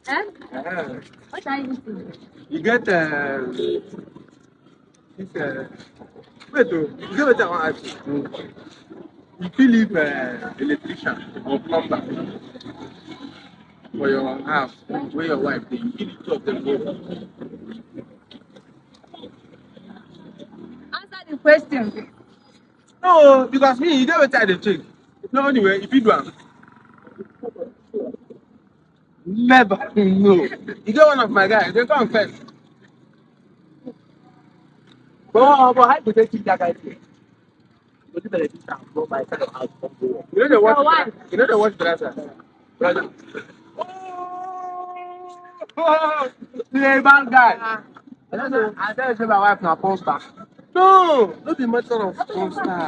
Eh? Uh-huh. What are you eating? You get this wait, oh, you get what I want to ask you. You feel if electrician or plumber for your house where your wife dey, you feel the two of them go. Answer the question. No, because me, you get what I dey check. No, anyway, if you do am, never no. You get one of my guys, they come first. But how do they keep that guy safe? You know the watch. You know the watch brother. Brother. Oh, the bad guy. I tell you, say my wife na porn star. No, not the matter of porn star.